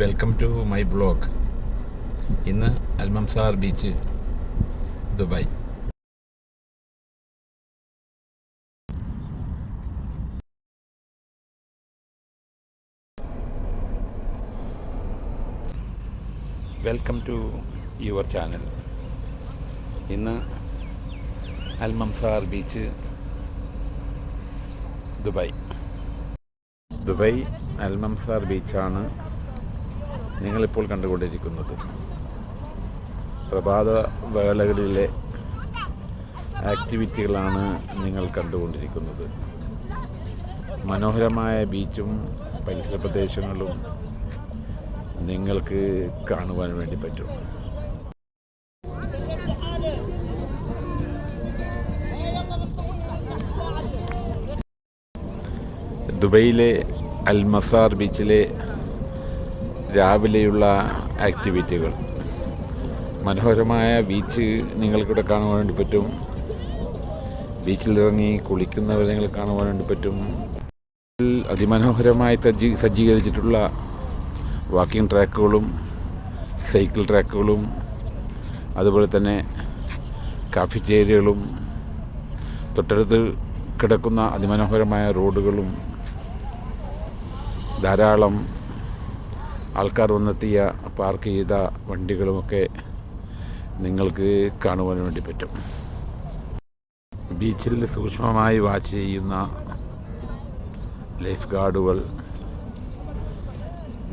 Welcome to my blog. ഇന്ന് Al Mamzar beach, Dubai. Welcome to your channel. ഇന്ന് Al Mamzar beach, Dubai. Dubai Al Mamzar ബീച്ചാണ് നിങ്ങളിപ്പോൾ കണ്ടുകൊണ്ടിരിക്കുന്നത്. പ്രഭാത വേളകളിലെ ആക്ടിവിറ്റികളാണ് നിങ്ങൾ കണ്ടുകൊണ്ടിരിക്കുന്നത്. മനോഹരമായ ബീച്ചും പരിസര പ്രദേശങ്ങളും നിങ്ങൾക്ക് കാണുവാൻ വേണ്ടി പറ്റും. ദുബൈയിലെ അൽമസാർ ബീച്ചിലെ രാവിലെയുള്ള ആക്ടിവിറ്റികൾ. മനോഹരമായ ബീച്ച് നിങ്ങൾക്കിവിടെ കാണുവാൻ വേണ്ടി പറ്റും. ബീച്ചിലിറങ്ങി കുളിക്കുന്നവരെ നിങ്ങൾ കാണുവാൻ വേണ്ടി പറ്റും. അതിമനോഹരമായി സജ്ജീകരിച്ചിട്ടുള്ള വാക്കിംഗ് ട്രാക്കുകളും സൈക്കിൾ ട്രാക്കുകളും അതുപോലെ തന്നെ കാഫിറ്റേരിയകളും തൊട്ടടുത്ത് കിടക്കുന്ന അതിമനോഹരമായ റോഡുകളും ധാരാളം ആൾക്കാർ വന്നെത്തിയ പാർക്ക് ചെയ്ത വണ്ടികളുമൊക്കെ നിങ്ങൾക്ക് കാണുവാൻ വേണ്ടി പറ്റും. ബീച്ചിൽ സൂക്ഷ്മമായി വാച്ച് ചെയ്യുന്ന ലൈഫ് ഗാർഡുകൾ,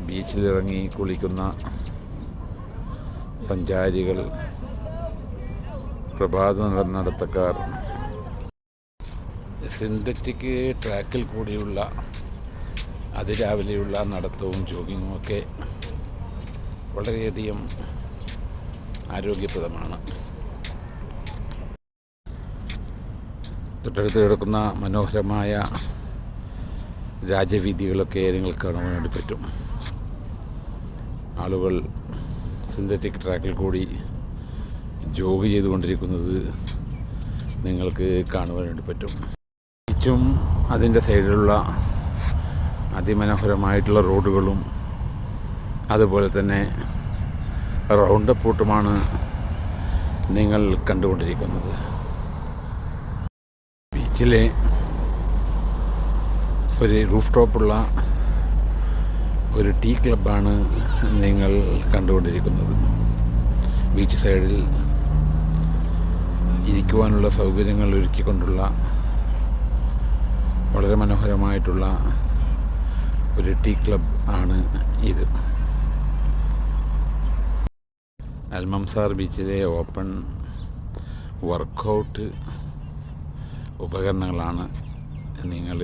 ബീച്ചിലിറങ്ങി കുളിക്കുന്ന സഞ്ചാരികൾ, പ്രഭാത നടത്തക്കാർ, സിന്തറ്റിക് ട്രാക്കിൽ കൂടിയുള്ള അതിരാവിലെയുള്ള നടത്തവും ജോഗിങ്ങും ഒക്കെ വളരെയധികം ആരോഗ്യപ്രദമാണ്. തൊട്ടടുത്ത് കിടക്കുന്ന മനോഹരമായ രാജവീഥികളൊക്കെ നിങ്ങൾക്ക് കാണാൻ വേണ്ടി പറ്റും. ആളുകൾ സിന്തറ്റിക് ട്രാക്കിൽ കൂടി ജോഗ് ചെയ്തുകൊണ്ടിരിക്കുന്നത് നിങ്ങൾക്ക് കാണുവാൻ വേണ്ടി പറ്റും. ബീച്ചും അതിൻ്റെ സൈഡിലുള്ള അതിമനോഹരമായിട്ടുള്ള റോഡുകളും അതുപോലെ തന്നെ റൗണ്ട് പൂട്ടുമാണ് നിങ്ങൾ കണ്ടുകൊണ്ടിരിക്കുന്നത്. ബീച്ചിലെ ഒരു റൂഫ് ടോപ്പുള്ള ഒരു ടീ ക്ലബ്ബാണ് നിങ്ങൾ കണ്ടുകൊണ്ടിരിക്കുന്നത്. ബീച്ച് സൈഡിൽ ഇരിക്കുവാനുള്ള സൗകര്യങ്ങൾ ഒരുക്കിക്കൊണ്ടുള്ള വളരെ മനോഹരമായിട്ടുള്ള ഒരു ടീ ക്ലബ് ആണ് ഇത്. അൽമംസാർ ബീച്ചിലെ ഓപ്പൺ വർക്കൗട്ട് ഉപകരണങ്ങളാണ് നിങ്ങൾ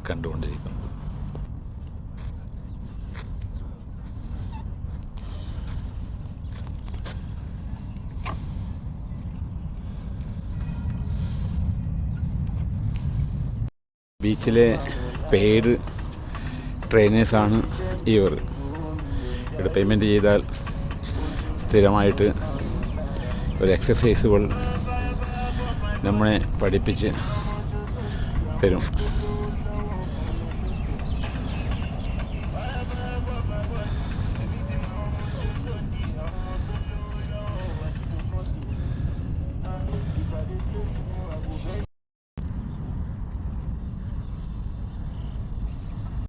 കണ്ടുകൊണ്ടിരിക്കുന്നത്. ബീച്ചിലെ പെയ്ഡ് ട്രെയിനേഴ്സാണ് ഇവർ. ഇവിടെ പേയ്മെൻറ്റ് ചെയ്താൽ സ്ഥിരമായിട്ട് ഒരു എക്സസൈസുകൾ നമ്മളെ പഠിപ്പിച്ച് തരും.